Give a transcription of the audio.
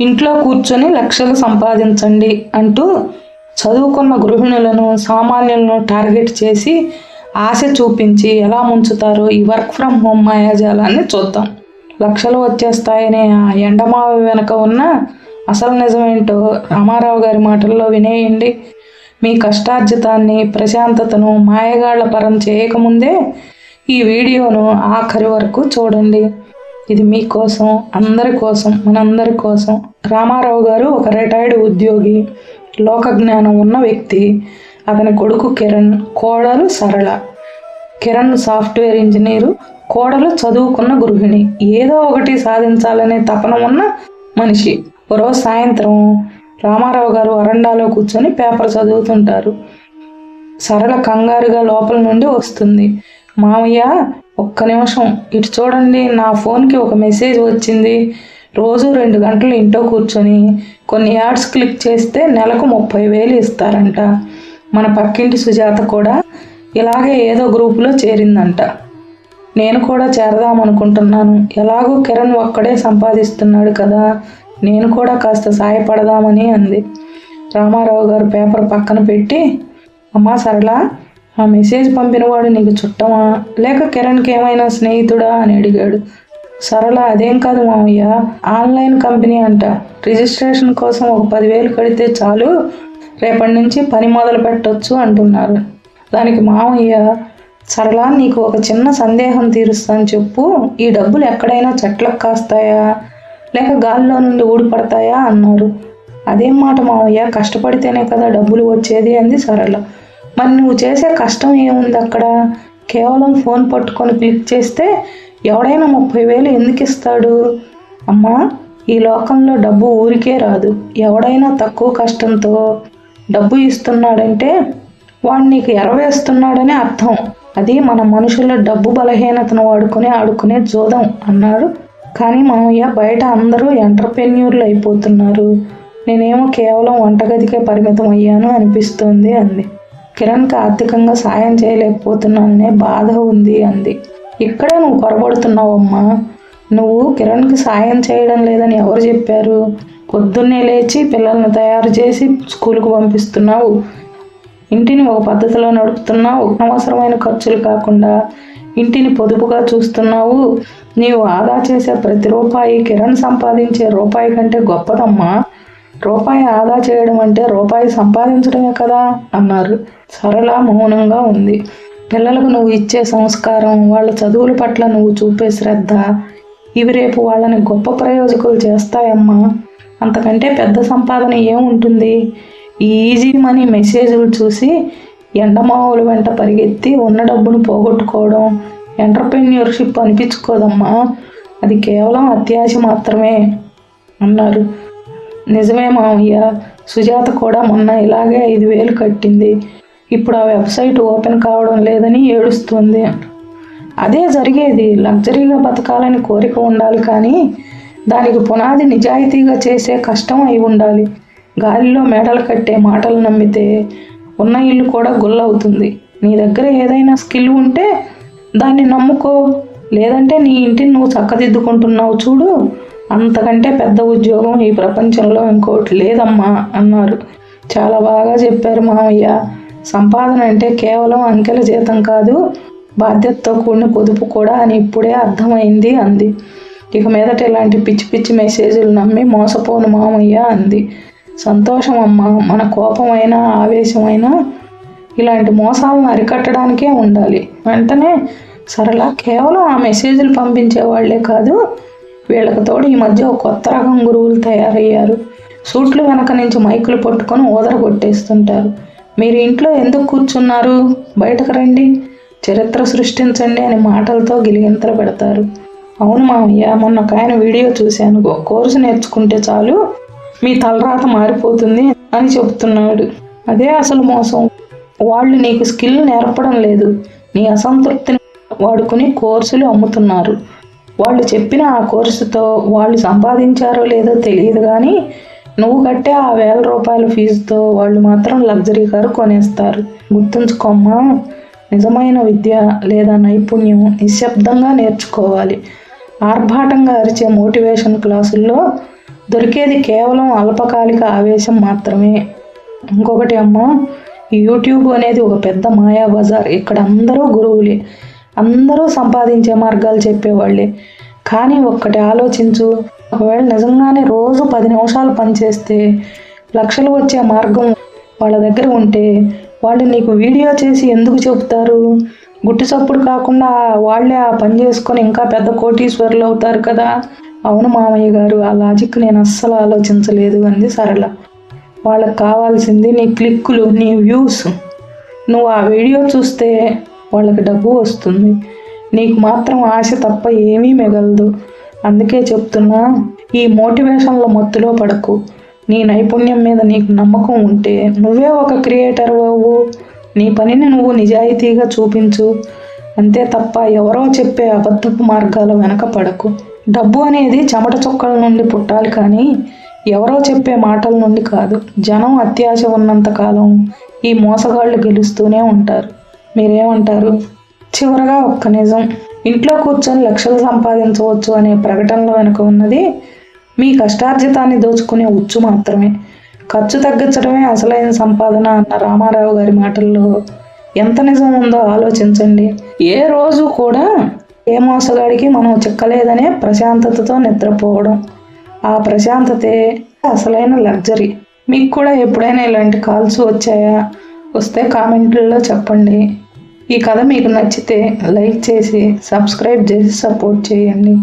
ఇంట్లో కూర్చొని లక్షలు సంపాదించండి అంటూ చదువుకున్న గృహిణులను సామాన్యులను టార్గెట్ చేసి ఆశ చూపించి ఎలా ముంచుతారో ఈ వర్క్ ఫ్రమ్ హోమ్ మాయాజాలాన్ని చూద్దాం. లక్షలు వచ్చేస్తాయనే ఆ ఎండమావి వెనక ఉన్న అసలు నిజమేంటో రామారావు గారి మాటల్లో వినేయండి. మీ కష్టార్జితాన్ని ప్రశాంతతను మాయగాళ్ల పరం చేయకముందే ఈ వీడియోను ఆఖరి వరకు చూడండి. ఇది మీకోసం, అందరి కోసం, మనందరి కోసం. రామారావు గారు ఒక రిటైర్డ్ ఉద్యోగి, లోక జ్ఞానం ఉన్న వ్యక్తి. అతని కొడుకు కిరణ్, కోడలు సరళ. కిరణ్ సాఫ్ట్వేర్ ఇంజనీరు, కోడలు చదువుకున్న గృహిణి. ఏదో ఒకటి సాధించాలనే తపన ఉన్న మనిషి. రోజు సాయంత్రం రామారావు గారు వరండాలో కూర్చొని పేపర్ చదువుతుంటారు. సరళ కంగారుగా లోపల నుండి వస్తుంది. మామయ్య, ఒక్క నిమిషం ఇటు చూడండి, నా ఫోన్కి ఒక మెసేజ్ వచ్చింది. రోజు 2 గంటలు ఇంట్లో కూర్చొని కొన్ని యాడ్స్ క్లిక్ చేస్తే నెలకు 30,000 ఇస్తారంట. మన పక్కింటి సుజాత కూడా ఇలాగే ఏదో గ్రూపులో చేరిందంట. నేను కూడా చేరదామనుకుంటున్నాను. ఎలాగో కిరణ్ ఒక్కడే సంపాదిస్తున్నాడు కదా, నేను కూడా కాస్త సాయపడదామని అంది. రామారావు గారు పేపర్ పక్కన పెట్టి, అమ్మా సరళ, ఆ మెసేజ్ పంపినవాడు నీకు చుట్టమా లేక కిరణ్కి ఏమైనా స్నేహితుడా అని అడిగాడు. సరళ, అదేం కాదు మామయ్య, ఆన్లైన్ కంపెనీ అంట. రిజిస్ట్రేషన్ కోసం ఒక 10,000 కడితే చాలు, రేపటి నుంచి పని మొదలు పెట్టొచ్చు అంటున్నారు. దానికి మామయ్య, సరళ, నీకు ఒక చిన్న సందేహం తీరుస్తాను చెప్పు, ఈ డబ్బులు ఎక్కడైనా చెట్లకు కాస్తాయా లేక గాలిలో నుండి ఊడిపడతాయా అన్నారు. అదేం మాట మామయ్య, కష్టపడితేనే కదా డబ్బులు వచ్చేది అంది సరళ. మరి నువ్వు చేసే కష్టం ఏముంది అక్కడ? కేవలం ఫోన్ పట్టుకొని క్లిక్ చేస్తే ఎవడైనా 30,000 ఎందుకు ఇస్తాడు? అమ్మా, ఈ లోకంలో డబ్బు ఊరికే రాదు. ఎవడైనా తక్కువ కష్టంతో డబ్బు ఇస్తున్నాడంటే వాడు నీకు ఎరవేస్తున్నాడని అర్థం. అది మన మనుషుల డబ్బు బలహీనతను వాడుకొని ఆడుకునే జోదం అన్నాడు. కానీ మామయ్య, బయట అందరూ ఎంటర్ప్రెన్యూర్లు అయిపోతున్నారు. నేనేమో కేవలం వంటగదికే పరిమితం అయ్యాను అనిపిస్తోంది అంది. కిరణ్కి ఆర్థికంగా సాయం చేయలేకపోతున్నాననే బాధ ఉంది అంది. ఇక్కడే నువ్వు పొరపడుతున్నావమ్మా. నువ్వు కిరణ్కి సాయం చేయడం లేదని ఎవరు చెప్పారు? పొద్దున్నే లేచి పిల్లల్ని తయారు చేసి స్కూల్కి పంపిస్తున్నావు, ఇంటిని ఒక పద్ధతిలో నడుపుతున్నావు, అనవసరమైన ఖర్చులు కాకుండా ఇంటిని పొదుపుగా చూస్తున్నావు. నీవు ఆదా చేసే ప్రతి రూపాయి కిరణ్ సంపాదించే రూపాయి కంటే గొప్పదమ్మా. రూపాయి ఆదా చేయడం అంటే రూపాయి సంపాదించడమే కదా అన్నారు. సరళ మౌనంగా ఉంది. పిల్లలకు నువ్వు ఇచ్చే సంస్కారం, వాళ్ళ చదువుల పట్ల నువ్వు చూపే శ్రద్ధ, ఇవి రేపు వాళ్ళని గొప్ప ప్రయోజకులు చేస్తాయమ్మా. అంతకంటే పెద్ద సంపాదన ఏముంటుంది? ఈ ఈజీ మనీ మెసేజ్లు చూసి ఎండమావుల వెంట పరిగెత్తి ఉన్న డబ్బును పోగొట్టుకోవడం ఎంటర్ప్రెన్యూర్షిప్ అనిపించుకోదమ్మా. అది కేవలం అత్యాశ మాత్రమే అన్నారు. నిజమే మామయ్య, సుజాత కూడా మొన్న ఇలాగే 5,000 కట్టింది. ఇప్పుడు ఆ వెబ్సైట్ ఓపెన్ కావడం లేదని ఏడుస్తుంది. అదే జరిగేది. లగ్జరీగా బతకాలని కోరిక ఉండాలి, కానీ దానికి పునాది నిజాయితీగా చేసే కష్టం అయి ఉండాలి. గాలిలో మేడలు కట్టే మాటలు నమ్మితే ఉన్న ఇల్లు కూడా గుల్లవుతుంది. నీ దగ్గర ఏదైనా స్కిల్ ఉంటే దాన్ని నమ్ముకో, లేదంటే నీ ఇంటిని నువ్వు చక్కదిద్దుకుంటున్నావు చూడు, అంతకంటే పెద్ద ఉద్యోగం ఈ ప్రపంచంలో ఇంకోటి లేదమ్మా అన్నారు. చాలా బాగా చెప్పారు మామయ్య. సంపాదన అంటే కేవలం అంకెల జీతం కాదు, బాధ్యతతో కూడిన పొదుపు కూడా అని ఇప్పుడే అర్థమైంది అంది. ఇక మీదట ఇలాంటి పిచ్చి పిచ్చి మెసేజ్లు నమ్మి మోసపోను మామయ్య అంది. సంతోషం అమ్మా, మన కోపమైనా ఆవేశమైనా ఇలాంటి మోసాలను అరికట్టడానికే ఉండాలి. వెంటనే సరళ, కేవలం ఆ మెసేజ్లు పంపించే వాళ్లే కాదు, వీళ్ళకి తోడు ఈ మధ్య ఒక కొత్త రకం గురువులు తయారయ్యారు. సూట్లు వెనక నుంచి మైకులు పట్టుకొని ఊదర కొట్టేస్తుంటారు. మీరు ఇంట్లో ఎందుకు కూర్చున్నారు, బయటకు రండి, చరిత్ర సృష్టించండి అని మాటలతో గిలిగింతలు పెడతారు. అవును మామయ్య, మొన్న ఒక ఆయన వీడియో చూశాను, ఒక కోర్సు నేర్చుకుంటే చాలు మీ తలరాత మారిపోతుంది అని చెబుతున్నాడు. అదే అసలు మోసం. వాళ్ళు నీకు స్కిల్ నేర్పడం లేదు, నీ అసంతృప్తిని వాడుకుని కోర్సులు అమ్ముతున్నారు. వాళ్ళు చెప్పిన ఆ కోర్సుతో వాళ్ళు సంపాదించారో లేదో తెలియదు, కానీ నువ్వు కట్టే ఆ 1,000 రూపాయల ఫీజుతో వాళ్ళు మాత్రం లగ్జరీ కారు కొనేస్తారు. గుర్తుంచుకోమ్మా, నిజమైన విద్య లేదా నైపుణ్యం నిశ్శబ్దంగా నేర్చుకోవాలి. ఆర్భాటంగా అరిచే మోటివేషన్ క్లాసుల్లో దొరికేది కేవలం అల్పకాలిక ఆవేశం మాత్రమే. ఇంకొకటి అమ్మ, యూట్యూబ్ అనేది ఒక పెద్ద మాయా బజార్. ఇక్కడ అందరూ గురువులే, అందరూ సంపాదించే మార్గాలు చెప్పేవాళ్ళే. కానీ ఒక్కటి ఆలోచించు, ఒకవేళ నిజంగానే రోజు 10 నిమిషాలు పనిచేస్తే లక్షలు వచ్చే మార్గం వాళ్ళ దగ్గర ఉంటే వాళ్ళు నీకు వీడియో చేసి ఎందుకు చెబుతారు? గుట్టు చప్పుడు కాకుండా వాళ్ళే ఆ పని చేసుకొని ఇంకా పెద్ద కోటీశ్వరులు అవుతారు కదా. అవును మామయ్య గారు, ఆ లాజిక్ నేను అస్సలు ఆలోచించలేదు అంది సరళ. వాళ్ళకి కావాల్సింది నీ క్లిక్కులు, నీ వ్యూస్. నువ్వు ఆ వీడియో చూస్తే వాళ్ళకి డబ్బు వస్తుంది, నీకు మాత్రం ఆశ తప్ప ఏమీ మిగలదు. అందుకే చెప్తున్నా, ఈ మోటివేషన్ల మత్తులో పడకు. నీ నైపుణ్యం మీద నీకు నమ్మకం ఉంటే నువ్వే ఒక క్రియేటర్ అవ్వు. నీ పనిని నువ్వు నిజాయితీగా చూపించు, అంతే తప్ప ఎవరో చెప్పే అబద్ధపు మార్గాల వెనక పడకు. డబ్బు అనేది చెమట చుక్కల నుండి పుట్టాలి కానీ ఎవరో చెప్పే మాటల నుండి కాదు. జనం అత్యాశ ఉన్నంత కాలం ఈ మోసగాళ్ళు గెలుస్తూనే ఉంటారు. మీరేమంటారు? చివరగా ఒక్క నిజం, ఇంట్లో కూర్చొని లక్షలు సంపాదించవచ్చు అనే ప్రకటనల వెనుక ఉన్నది మీ కష్టార్జితాన్ని దోచుకునే ఉచ్చు మాత్రమే. ఖర్చు తగ్గించడమే అసలైన సంపాదన అన్న రామారావు గారి మాటల్లో ఎంత నిజం ఉందో ఆలోచించండి. ఏ రోజు కూడా ఏ మోసగాడికి మనం చిక్కలేదనే ప్రశాంతతతో నిద్రపోవడం, ఆ ప్రశాంతతే అసలైన లగ్జరీ. మీకు కూడా ఎప్పుడైనా ఇలాంటి కాల్స్ వచ్చాయా? వస్తే కామెంట్లలో చెప్పండి. ఈ కథ మీకు నచ్చితే లైక్ చేసి సబ్స్క్రైబ్ చేసి సపోర్ట్ చేయండి.